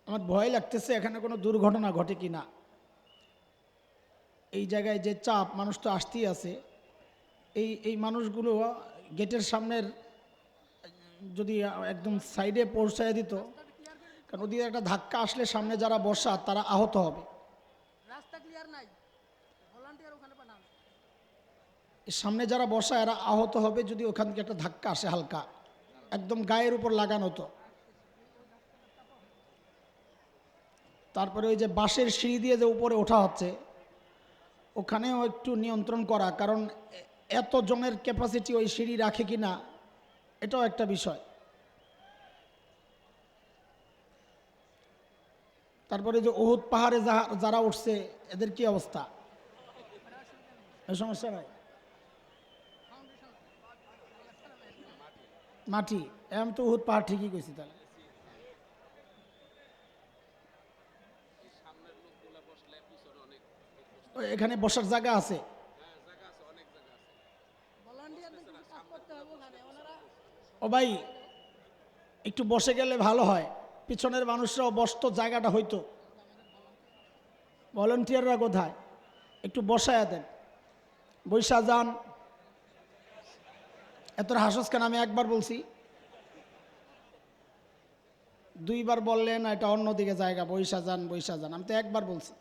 আমার ভয় লাগতেছে এখানে কোনো দুর্ঘটনা ঘটে কি না। এই জায়গায় যে চাপ, মানুষ তো আসতেই আছে। এই এই মানুষগুলো গেটের সামনের যদি একদম সাইডে পৌঁছায় দিত, কারণ ওদিকে একটা ধাক্কা আসলে সামনে যারা বসা তারা আহত হবে। রাস্তা ক্লিয়ার নাই, ভলান্টিয়ার ওখানে পাঠান। সামনে যারা বসা এরা আহত হবে যদি ওখান থেকে একটা ধাক্কা আসে হালকা, একদম গায়ের উপর লাগানো। তো তারপরে ওই যে বাঁশের সিঁড়ি দিয়ে যে উপরে ওঠা হচ্ছে, ওখানেও একটু নিয়ন্ত্রণ করা, কারণ এত জনের ক্যাপাসিটি ওই সিঁড়ি রাখে কি না এটাও একটা বিষয়। তারপরে যে উহুদ পাহাড়ে যারা উঠছে এদের কি অবস্থা? এই সমস্যা নাই, মাটি। আমি তো উহুদ পাহাড় ঠিকই কইছি। তাহলে এখানে বসার জায়গা আছে। ও ভাই, একটু বসে গেলে ভালো হয়, পিছনের মানুষরাও বসতো, জায়গাটা হইতো। ভলেন্টিয়াররা কোথায়? একটু বসায়া দেন, বৈশা যান। এত হাসস কেন? আমি একবার বলছি, দুইবার বললেন এটা অন্যদিকে জায়গা, বৈশা যান বৈশা যান। আমি তো একবার বলছি।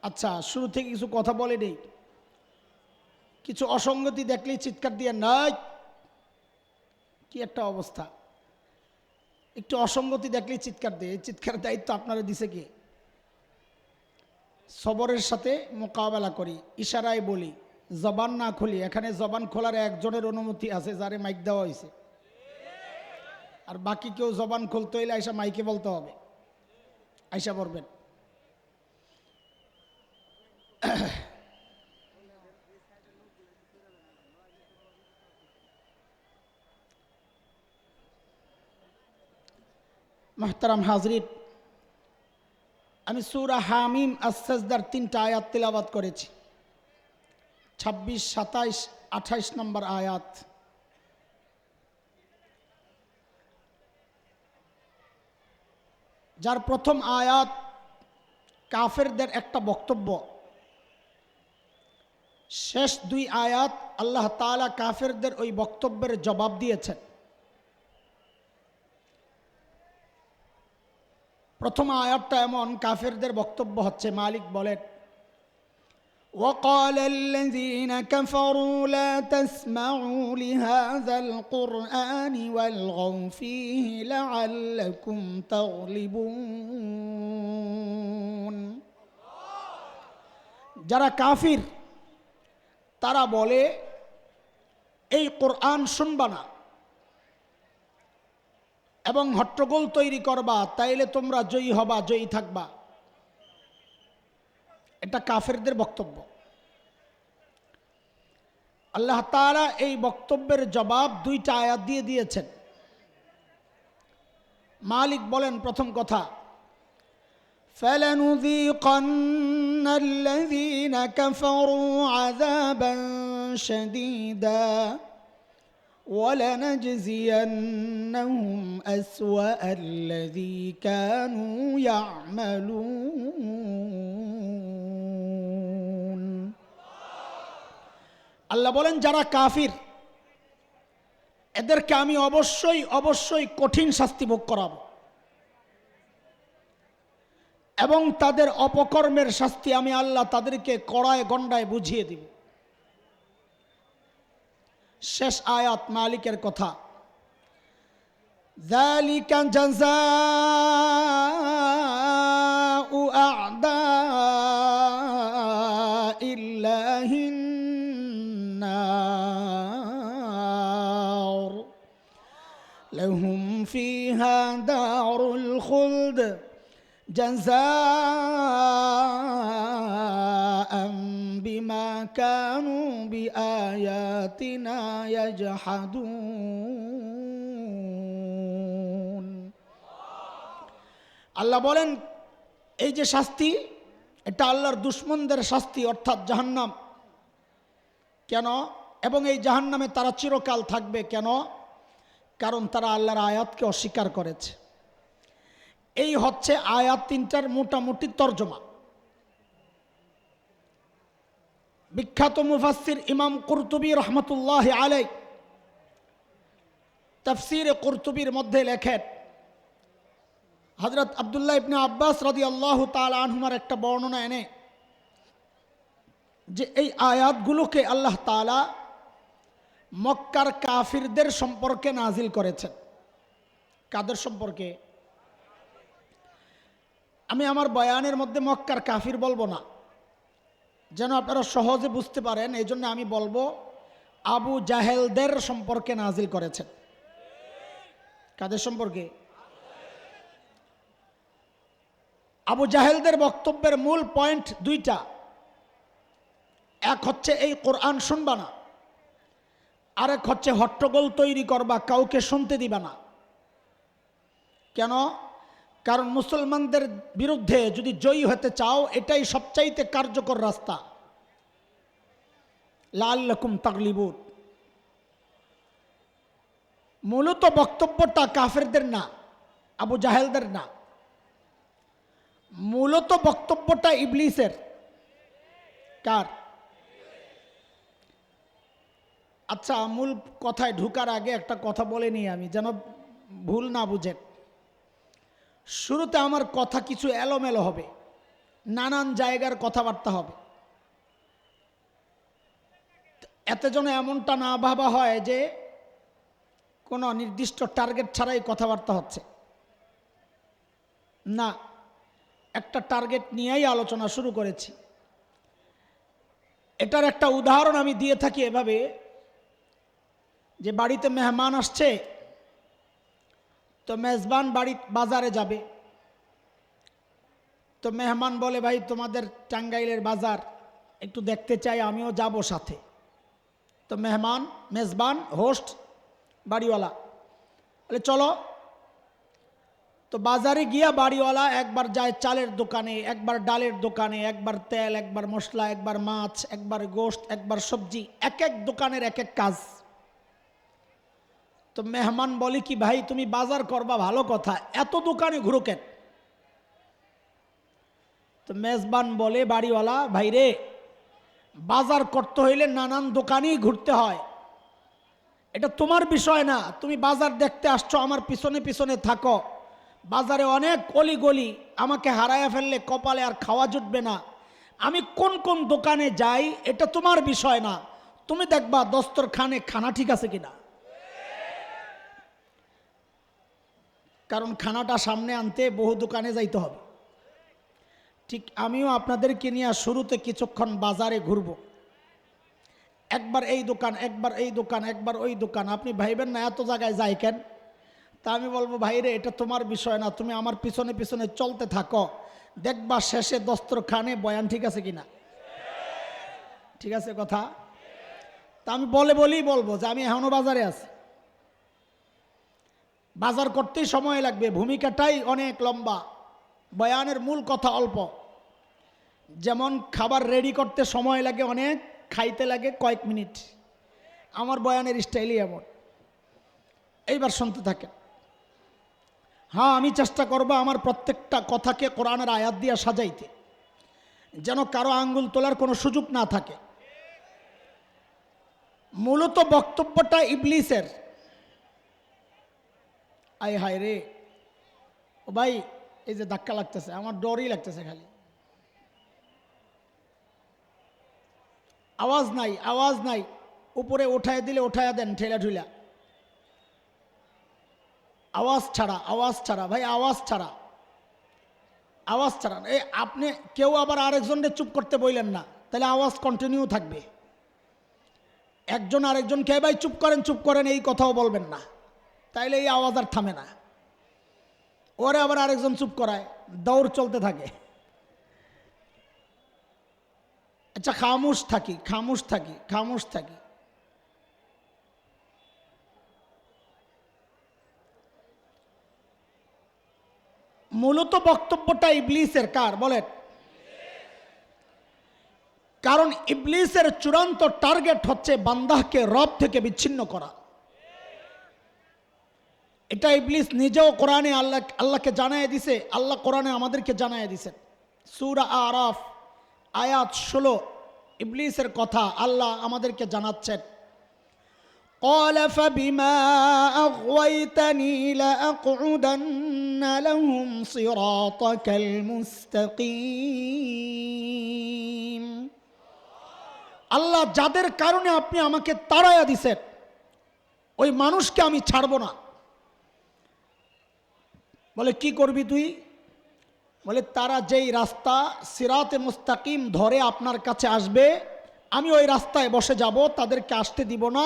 আচ্ছা, শুরু থেকে কিছু কথা বলে নেই, কিছু অসঙ্গতি দেখলেই চিৎকার দিয়ে নাই, কি একটা অবস্থা। একটু অসঙ্গতি দেখলেই চিৎকার দিয়ে, চিৎকার দায়িত্ব আপনারা দিছে কে? সবরের সাথে মোকাবেলা করি, ইশারায় বলি, জবান না খুলি। এখানে জবান খোলার একজনের অনুমতি আছে, যারে মাইক দেওয়া হয়েছে। আর বাকি কেউ জবান খুলতে হইলে আইসা মাইকে বলতে হবে, আইসা পড়বেন। মাহতারাম হাজরিন, আমি সূরা হামিম আস-সাজদার 3টা আয়াত তিলাওয়াত করেছি, 26, 27, 28 নম্বর আয়াত। যার প্রথম আয়াত কাফেরদের একটা বক্তব্য, শেষ 2 আয়াত আল্লাহ তাআলা কাফেরদের ওই বক্তব্যের জবাব দিয়েছেন। প্রথম আয়াতটা এমন, কাফেরদের বক্তব্য হচ্ছে, মালিক বলেন, وقال الذين كفروا لا تسمعوا لهذا القرآن والغوا فيه لعلكم تغلبون। যারা কাফির তারা বলে এই কোরআন শুনবা না এবং হট্টগোল তৈরি করবা, তাইলে তোমরা জয়ী হবা, জয়ী থাকবা। এটা কাফেরদের বক্তব্য। আল্লাহ তাআলা এই বক্তব্যের জবাব 2টা আয়াত দিয়ে দিয়েছেন। মালিক বলেন, প্রথম কথা, فَلَنُذِيقَنَّ الَّذِينَ كَفَرُوا عَذَابًا شَدِيدًا وَلَنَجْزِيَنَّهُمْ أَسْوَأَ الَّذِي كَانُوا يَعْمَلُونَ। আল্লাহ বলেন, যারা কাফির এদেরকে আমি অবশ্যই অবশ্যই কঠিন শাস্তি ভোগ করাবো এবং তাদের অপকর্মের শাস্তি আমি আল্লাহ তাদেরকে কড়ায় গণ্ডায় বুঝিয়ে দিব। শেষ আয়াত মালিকের কথা, ذَلِكَ جَزَاءُ أَعْدَاءِ اللَّهِ النَّارُ لَهُمْ فِيهَا دَارُ الْخُلْدِ جزاء بما كانوا بآياتنا يجحدون। আল্লাহ বলেন, এই যে শাস্তি, এটা আল্লাহর দুশমনদের শাস্তি, অর্থাৎ জাহান্নাম। কেন? এবং এই জাহান্নামে তারা চিরকাল থাকবে। কেন? কারণ তারা আল্লাহর আয়াতকে অস্বীকার করেছে। এই হচ্ছে আয়াত তিনটার মোটামুটি তর্জমা। বিখ্যাত মুফাসসির ইমাম কুরতুবী রহমতুল্লাহ আলাইহি তাফসীরে কুরতুবীর মধ্যে লেখেন, হযরত আব্দুল্লাহ ইবনে আব্বাস রাদিয়াল্লাহু তাআলা আনহুমার একটা বর্ণনা এনে যে এই আয়াতগুলোকে আল্লাহ তাআলা মক্কার কাফিরদের সম্পর্কে নাজিল করেছেন। কাদের সম্পর্কে? আমি আমার বয়ানের মধ্যে মক্কার কাফির বলবো না, যেন আপনারা সহজে বুঝতে পারেন। এই জন্য আমি বলবো আবু জাহেলদের সম্পর্কে নাজিল করেছেন। কাদের সম্পর্কে? আবু জাহেলদের বক্তব্যের মূল পয়েন্ট দুইটা। এক হচ্ছে এই কোরআন শুনবা না, আরেক হচ্ছে হট্টগোল তৈরি করবা, কাউকে শুনতে দিবা না। কেন? কারণ মুসলমানদের বিরুদ্ধে যদি জয়ী হতে চাও, এটাই সবচাইতে কার্যকর রাস্তা। লাআল্লাকুম তাগলিবুন। মূলত বক্তব্যটা কাফেরদের না, আবু জাহেলদের না, মূলত বক্তব্যটা ইবলিসের। কার? আচ্ছা, মূল কথায় ঢুকার আগে একটা কথা বলে নিই আমি, যেন ভুল না বুঝেন। শুরুতে আমার কথা কিছু এলোমেলো হবে, নানান জায়গার কথাবার্তা হবে, এতে যেন এমনটা না ভাবা হয় যে কোনো নির্দিষ্ট টার্গেট ছাড়াই কথাবার্তা হচ্ছে। না, একটা টার্গেট নিয়েই আলোচনা শুরু করেছি। এটার একটা উদাহরণ আমি দিয়ে থাকি এভাবে, যে বাড়িতে মেহমান আসছে, তো মেজবান বাজারে যাবে, তো মেহমান বলে, ভাই তোমাদের টাঙ্গাইলের বাজার একটু দেখতে চাই, আমিও যাব সাথে। তো মেজবান হোস্ট বাড়িওয়ালা বলে চলো। তো বাজারে গিয়া বাড়িওয়ালা একবার যায় চালের দোকানে, একবার ডালের দোকানে, একবার তেল, একবার মশলা, একবার মাছ, একবার গোশত, একবার সবজি, এক এক দোকানের এক এক কাজ। তো মেহমান বলে কি, ভাই তুমি বাজার করবা ভালো কথা, এত দোকানে ঘুরো কেন? তো মেজবান বলে বাড়িওয়ালা, ভাই রে, বাজার করতে হইলে নানান দোকানেই ঘুরতে হয়, এটা তোমার বিষয় না। তুমি বাজার দেখতে আসছো, আমার পিছনে পিছনে থাকো। বাজারে অনেক অলিগলি, আমাকে হারায়া ফেললে কপালে আর খাওয়া জুটবে না। আমি কোন কোন দোকানে যাই এটা তোমার বিষয় না, তুমি দেখবা দস্তরখানে খানা ঠিক আছে কিনা। কারণ খানাটা সামনে আনতে বহু দোকানে যাইতে হবে। ঠিক আমিও আপনাদেরকে নিয়ে শুরুতে কিছুক্ষণ বাজারে ঘুরবো, একবার এই দোকান, একবার এই দোকান, একবার ওই দোকান। আপনি ভাইবেন না এত জায়গায় যাই কেন? তা আমি বলবো, ভাই রে, এটা তোমার বিষয় না, তুমি আমার পিছনে পিছনে চলতে থাকো, দেখবা শেষে দস্তরখানে বয়ান ঠিক আছে কিনা। ঠিক আছে কথা? তা আমি বলেই বলবো যে আমি এখনো বাজারে আছি, বাজার করতেই সময় লাগবে, ভূমিকাটাই অনেক লম্বা, বয়ানের মূল কথা অল্প। যেমন খাবার রেডি করতে সময় লাগে অনেক, খাইতে লাগে কয়েক মিনিট, আমার বয়ানের স্টাইলই এমন। এইবার শুনতে থাকেন। হ্যাঁ, আমি চেষ্টা করব আমার প্রত্যেকটা কথাকে কোরআনের আয়াত দিয়ে সাজাইতে, যেন কারো আঙ্গুল তোলার কোনো সুযোগ না থাকে। মূলত বক্তব্যটা ইবলিসের। আয় হায় রে, ও ভাই, এই যে ধাক্কা লাগতেছে, আমার ডরই লাগতেছে খালি। আওয়াজ নাই, আওয়াজ নাই, উপরে উঠায় দিলে উঠায়া দেন, ঠেলা ঠুলা। আওয়াজ ছাড়া, আওয়াজ ছাড়া, ভাই আওয়াজ ছাড়া, আওয়াজ ছাড়া। এই আপনি কেউ আবার আরেকজনকে চুপ করতে বললেন না, তাহলে আওয়াজ কন্টিনিউ থাকবে। একজন আরেকজনকে ভাই চুপ করেন এই কথাও বলবেন না, তাইলে এই আওয়াজ আর থামে না। ওরে আবার আরেকজন চুপ করায়, দৌড় চলতে থাকে। আচ্ছা, খামোশ থাকি, খামোশ থাকি, খামোশ থাকি। মূলত বক্তব্যটা ইবলিসের। কার বলেন? কারণ ইবলিসের চূড়ান্ত টার্গেট হচ্ছে বান্দাকে রব থেকে বিচ্ছিন্ন করা। এটা ইবলিস নিজেও কোরআনে আল্লাহকে জানায় দিছে, আল্লাহ কোরআনে আমাদেরকে জানায় দিছেন। সূরা আরাফ আয়াত 16 ইবলিসের কথা আল্লাহ আমাদেরকে জানাচ্ছেন। قال فبما أغويتني لأقعدن لهم صراطك المستقيم। আল্লাহ যাদের কারণে আপনি আমাকে তাড়ায়া দিছেন ওই মানুষকে আমি ছাড়ব না। বলে কি করবি তুই? বলে তারা যেই রাস্তা সিরাতে মুস্তাকিম ধরে আপনার কাছে আসবে আমি ওই রাস্তায় বসে যাব, তাদেরকে আসতে দিব না,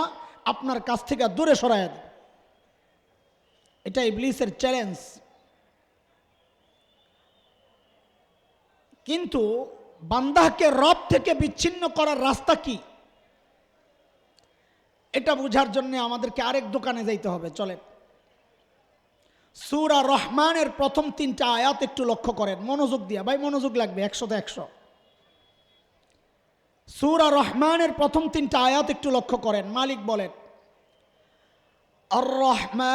আপনার কাছ থেকে দূরে সরাইয়া দেব। এটা ইবলিসের চ্যালেঞ্জ। কিন্তু বান্দাকে রব থেকে বিচ্ছিন্ন করার রাস্তা কি এটা বোঝার জন্য আমাদেরকে আরেক দোকানে যাইতে হবে। চলেন সূরা রহমানের প্রথম 3টা আয়াত একটু লক্ষ্য করেন মনোযোগ দিয়া। ভাই মনোযোগ লাগবে 100তে 100। সূরা রহমানের প্রথম 3টা আয়াত একটু লক্ষ্য করেন। মালিক বলেন আর রহমান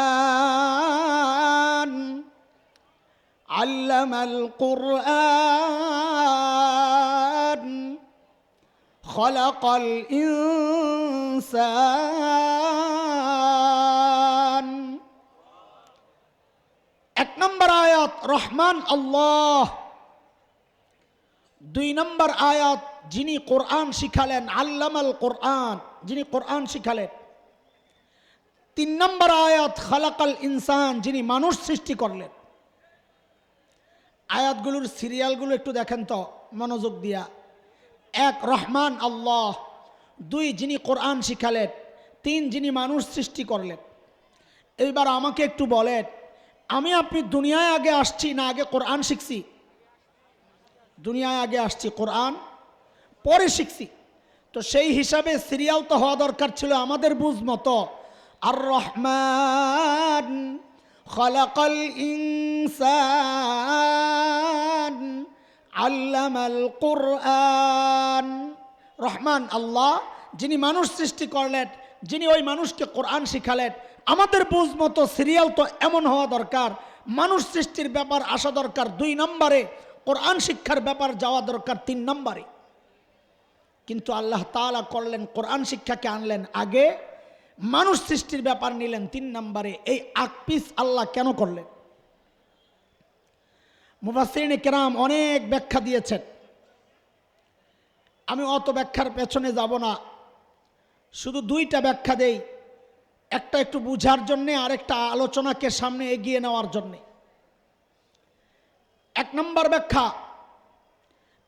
আল্লামাল কুরআন খলাকাল ইনসান। 1 নম্বর আয়াত রহমান আল্লাহ। 2 নম্বর আয়াত যিনি কোরআন শিখালেন আল্লামাল কোরআন, যিনি কোরআন শিখালেন। 3 নম্বর আয়াত খালাকাল ইনসান, যিনি মানুষ সৃষ্টি করলেন। আয়াতগুলোর সিরিয়ালগুলো একটু দেখেন তো মনোযোগ দিয়া। 1 রহমান আল্লাহ, 2 যিনি কোরআন শিখালেন, 3 যিনি মানুষ সৃষ্টি করলেন। এইবার আমাকে একটু বলেন আমি আপনি দুনিয়ায় আগে আসছি না আগে কোরআন শিখছি? দুনিয়ায় আগে আসছি, কোরআন পরে শিখছি। তো সেই হিসাবে সিরিয়াল তো হওয়া দরকার ছিল আমাদের বুঝ মতো। আর রহমান খলাকাল ইনসান আল্লামাল কুরআন। রহমান আল্লাহ, যিনি মানুষ সৃষ্টি করলেন, যিনি ওই মানুষকে কোরআন শিখালেন। আমাদের বুঝ মতো সিরিয়াল তো এমন হওয়া দরকার, মানুষ সৃষ্টির ব্যাপার আসা দরকার 2 নম্বরে, কোরআন শিক্ষার ব্যাপার যাওয়া দরকার 3 নম্বরে। কিন্তু আল্লাহ তাআলা করলেন কোরআন শিক্ষাকে আনলেন আগে, মানুষ সৃষ্টির ব্যাপার নিলেন 3 নম্বরে। এই আকপিস আল্লাহ কেন করলেন? মুফাসসিরিনে কেরাম অনেক ব্যাখ্যা দিয়েছেন, আমি অত ব্যাখ্যার পেছনে যাব না, শুধু 2টা ব্যাখ্যা দেই, একটা একটু বুঝার জন্যে আর একটা আলোচনাকে সামনে এগিয়ে নেওয়ার জন্যে। 1 নম্বর ব্যাখ্যা,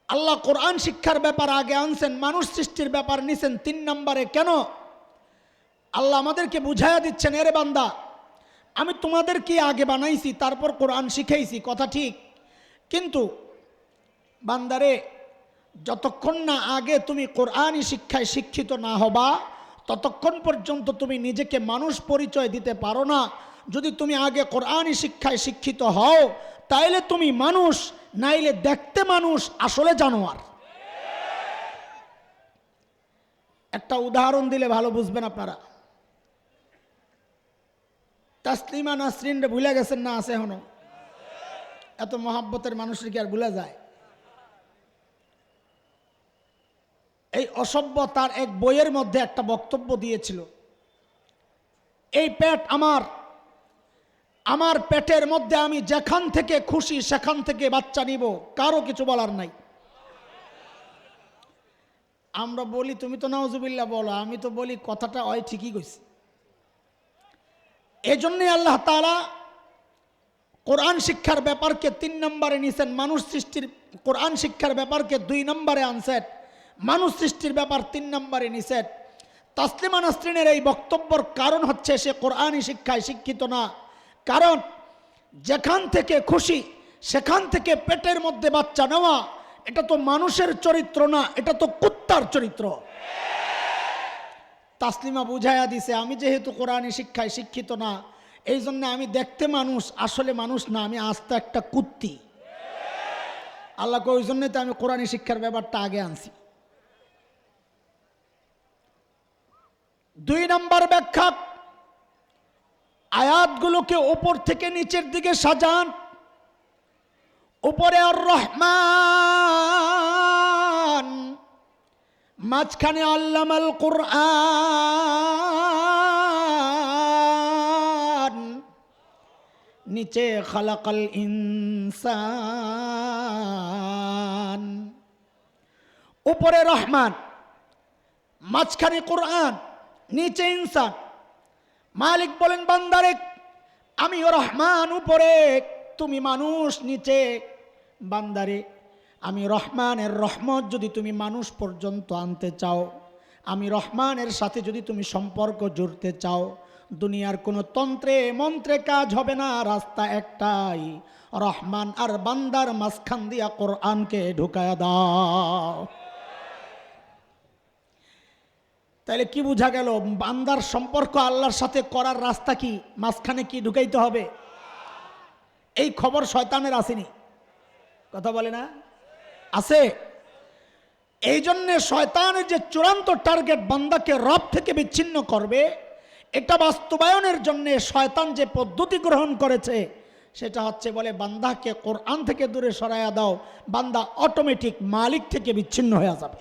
আল্লাহ কোরআন শিক্ষার ব্যাপার আগে আনছেন, মানুষ সৃষ্টির ব্যাপার নিছেন 3 নম্বরে। কেন? আল্লাহ আমাদেরকে বুঝাইয়া দিচ্ছেন, এরে বান্দা আমি তোমাদেরকে আগে বানাইছি তারপর কোরআন শিখাইছি, কথা ঠিক, কিন্তু বান্দারে যতক্ষণ না আগে তুমি কোরআনই শিক্ষায় শিক্ষিত না হবা ততক্ষণ পর্যন্ত তুমি নিজেকে মানুষ পরিচয় দিতে পারো না। যদি তুমি আগে কোরআনই শিক্ষায় শিক্ষিত হও তাইলে তুমি মানুষ, নাইলে দেখতে মানুষ আসলে জানোয়ার। একটা উদাহরণ দিলে ভালো বুঝবেন আপনারা। তাসলিমা নাসরিন রে ভুলে গেছেন না? আছে এখনো? এত মহাব্বতের মানুষের কি আর ভুলা যায়? এই অসভ্য তার এক বইয়ের মধ্যে একটা বক্তব্য দিয়েছিল, এই পেট আমার পেটের মধ্যে আমি যেখান থেকে খুশি সেখান থেকে বাচ্চা নিব, কারো কিছু বলার নাই। আমরা বলি তুমি তো নাউজুবিল্লাহ বলো, আমি তো বলি কথাটা ওই ঠিকই কইছি। এই জন্যই আল্লাহ তাআলা কোরআন শিক্ষার ব্যাপারকে 3 নম্বরে নিছেন, মানুষ সৃষ্টির কোরআন শিক্ষার ব্যাপারকে 2 নম্বরে আনছেন, মানুষ সৃষ্টির ব্যাপার 3 নম্বরে নিছেন। তাসলিমা নাসরিনের এই বক্তব্যের কারণ হচ্ছে সে কোরআনই শিক্ষায় শিক্ষিত না। কারণ যেখান থেকে খুশি সেখান থেকে পেটের মধ্যে বাচ্চা নেওয়া, এটা তো মানুষের চরিত্র না, এটা তো কুত্তার চরিত্র। তাসলিমা বুঝাইয়া দিছে, আমি যেহেতু কোরআনই শিক্ষায় শিক্ষিত না এই জন্য আমি দেখতে মানুষ, আসলে মানুষ না, আমি আস্তে একটা কুত্তি। আল্লাহকে ওই জন্যই তো আমি কোরআনই শিক্ষার ব্যাপারটা আগে আনছি। দুই নম্বর ব্যাখ্যা, আয়াতগুলোকে উপর থেকে নিচের দিকে সাজান। উপরে আর রহমান, মাঝখানে আল্লামাল কুরআন, নিচে খালাকাল ইনসান। উপরে রহমান, মাঝখানে কুরআন, নিচে ইনসান। মালিক বলেন বান্দারে আমি রহমান উপরে, তুমি মানুষ নিচে। বান্দারে আমি রহমানের রহমত যদি তুমি মানুষ পর্যন্ত আনতে চাও, আমি রহমানের সাথে যদি তুমি সম্পর্ক জুড়তে চাও, দুনিয়ার কোনো তন্ত্রে মন্ত্রে কাজ হবে না, রাস্তা একটাই, রহমান আর বান্দার মাঝখান দিয়া কোরআনকে ঢুকায়া দাও। তাইলে কি বোঝা গেল? বান্দার সম্পর্ক আল্লাহর সাথে করার রাস্তা কি? মাঝখানে কি ঢুকাইতে হবে? এই খবর শয়তানের আসেনি, কথা বলে না? আছে। এই জন্যে শয়তানের যে চূড়ান্ত টার্গেট বান্দাকে রব থেকে বিচ্ছিন্ন করবে, এটা বাস্তবায়নের জন্যে শয়তান যে পদ্ধতি গ্রহণ করেছে সেটা হচ্ছে বলে বান্দাকে কোরআন থেকে দূরে সরাইয়া দাও, বান্দা অটোমেটিক মালিক থেকে বিচ্ছিন্ন হয়ে যাবে।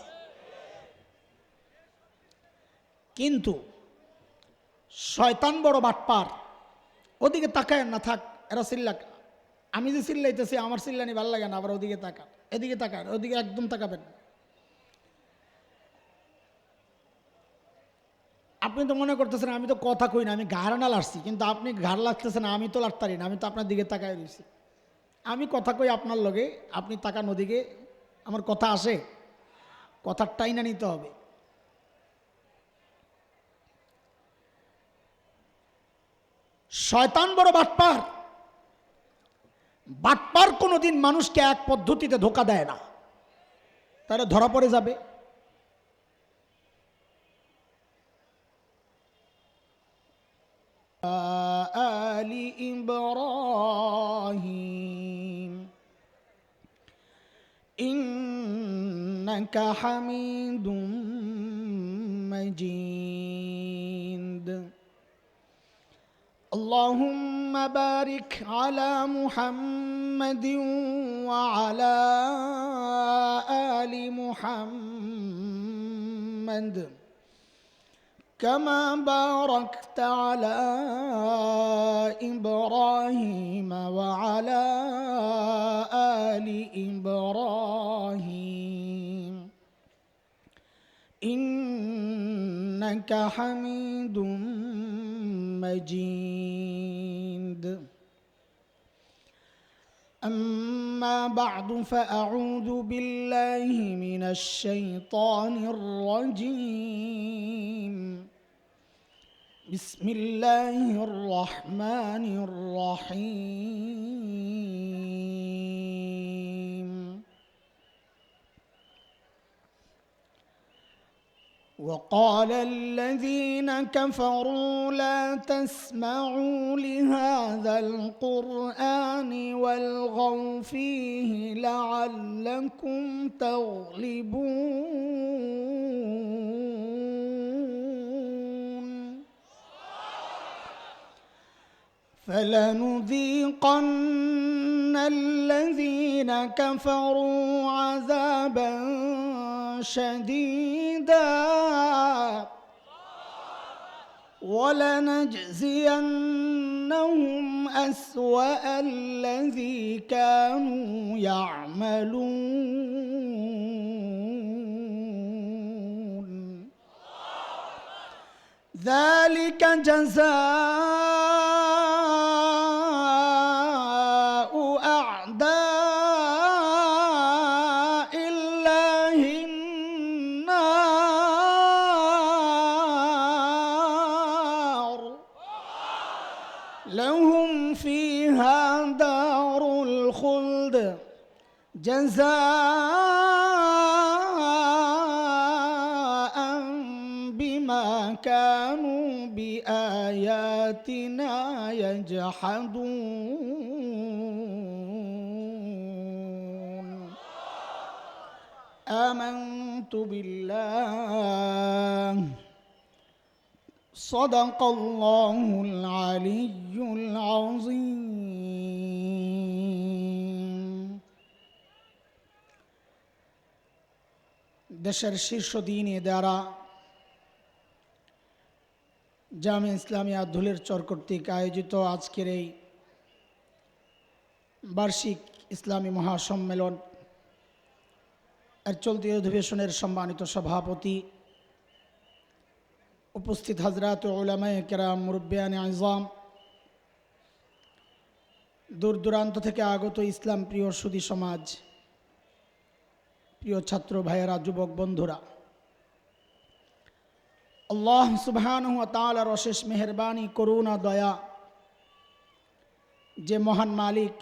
কিন্তু শয়তান বড় বাটপার, ওদিকে তাকায় না, থাক এরা চিল্লাক, আমি যে চিল্লাইতেছি আমার চিল্লানি ভালো লাগে না, আবার ওদিকে তাকান, এদিকে তাকান, ওদিকে একদম তাকাবেন। আপনি তো মনে করতেছেন আমি তো কথা কই না, আমি ঘাড় আসছি, কিন্তু আপনি ঘাড় লাগতেছেন, আমি তো লাগতারি না, আমি তো আপনার দিকে তাকায় রয়েছি। আমি কথা কই আপনার লগে, আপনি তাকান ওদিকে, আমার কথা আসে, কথার টাইনা নিতে হবে। শয়তান বড় বাটপার, বাটপার কোনোদিন মানুষকে এক পদ্ধতিতে ধোকা দেয় না, তাহলে ধরা পড়ে যাবে। আলি ইব্রাহিম ইন্নাকা হামিদুম মাজিদ। اللهم بارك على محمد وعلى آل محمد كما باركت على إبراهيم وعلى آل إبراهيم إنك حميد مجيد. أما بعد فأعوذ بالله من الشيطان الرجيم. بسم الله الرحمن الرحيم. وقال الذين كفروا لا تسمعوا لهذا القرآن والغوا فيه لعلكم تغلبون. فلنذيقن الذين كفروا عذابا شديدا ولنجزينهم أسوأ الذي كانوا يعملون. ذلك جزاء أعداء الله النار لهم فيها دار الخلد جزاء بما كانوا بآياتنا يجحدون. آمنت بالله صدق الله العلي العظيم দেশের শীর্ষ দিন দ্বারা জামে ইসলামিয়া ধুলের চর কর্তৃক আয়োজিত আজকের এই বার্ষিক ইসলামী মহাসম্মেলন এর চলতি অধিবেশনের সম্মানিত সভাপতি, উপস্থিত হযরত উলামায়ে কেরাম, মুরব্বিয়ানে আযম, দূর দূরান্ত থেকে আগত ইসলাম প্রিয় সুধী সমাজ, প্রিয় ছাত্র ভাইয়েরা, যুবক বন্ধুরা, আল্লাহ সুবহানাহু ওয়া তাআলার অশেষ মেহেরবানি, করুণা, দয়া, যে মহান মালিক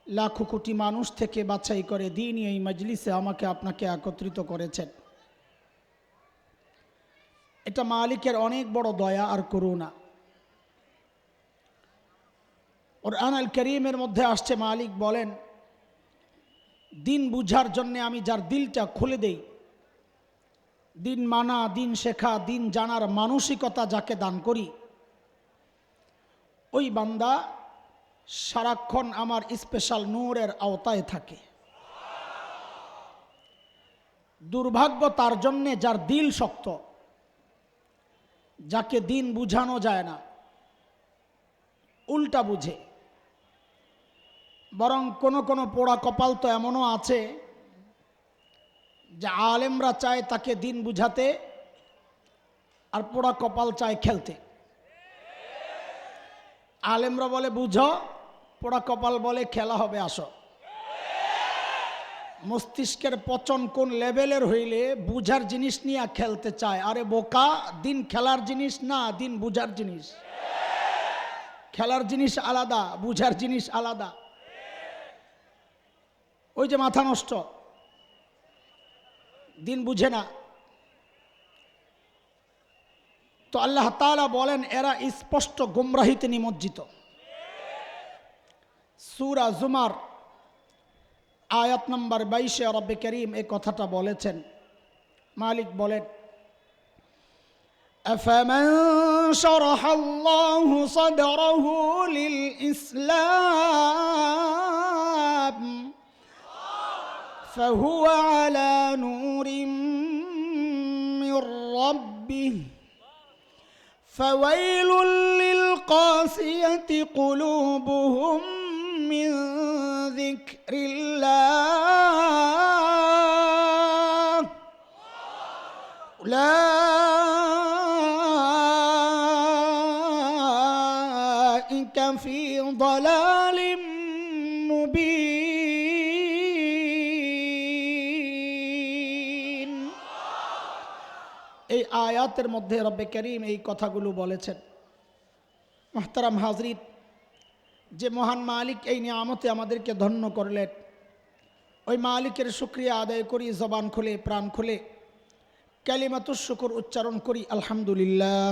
লাখো কোটি মানুষ থেকে বাছাই করে দ্বীনি এই মজলিসে আমাকে আপনাকে একত্রিত করেছেন, এটা মালিকের অনেক বড় দয়া আর করুণা। কুরআন আল কারীমের মধ্যে আসছে, মালিক বলেন, দিন বুঝার জন্য আমি যার দিলটা খুলে দেই, দিন মানা, দিন শেখা, দিন জানার মানসিকতা যাকে দান করি, ওই বান্দা সারাক্ষণ আমার স্পেশাল নূরের আওতায় থাকে। দুর্ভাগ্য তার জন্যে যার দিল শক্ত, যাকে দিন বুঝানো যায় না, উল্টা বুঝে। বরং কোনো কোনো পোড়া কপাল তো এমনও আছে যে আলেমরা চায় তাকে দিন বুঝাতে, আর পোড়া কপাল চায় খেলতে। আলেমরা বলে বুঝো, পোড়া কপাল বলে খেলা হবে আসো। মস্তিষ্কের পচন কোন লেভেলের হইলে বুঝার জিনিস নিয়ে খেলতে চায়? আরে বোকা, দিন খেলার জিনিস না, দিন বুঝার জিনিস। খেলার জিনিস আলাদা, বুঝার জিনিস আলাদা। ওই যে মাথা নষ্ট, দিন বুঝে না। তো আল্লাহ তাআলা বলেন এরা স্পষ্ট গুমরাহিতে নিমজ্জিত। সূরা জুমার আয়াত নম্বর 22-এ রব্বে করিম এই কথাটা বলেছেন। মালিক বলেন, আফামান শারাহাল্লাহু সাদরাহু লিল ইসলাম ফাহুয়া আলা নূরিম মির রাব্বিহি ফাওয়াইলুল লিল কাসিয়াতি কুলুবুহুম মিন যিকরিল্লাহ উলাইকা ফি দালালিম মুবিন। এই আয়াতের মধ্যে রব্বে করিম এই কথাগুলো বলেছেন। মুহতারাম হাজরিন, যে মহান মালিক এই নিয়ামতে আমাদেরকে ধন্য করলেন, ওই মালিকের শুকরিয়া আদায় করি, জবান খুলে, প্রাণ খুলে কালিমাতুশ শুকর উচ্চারণ করি, আলহামদুলিল্লাহ।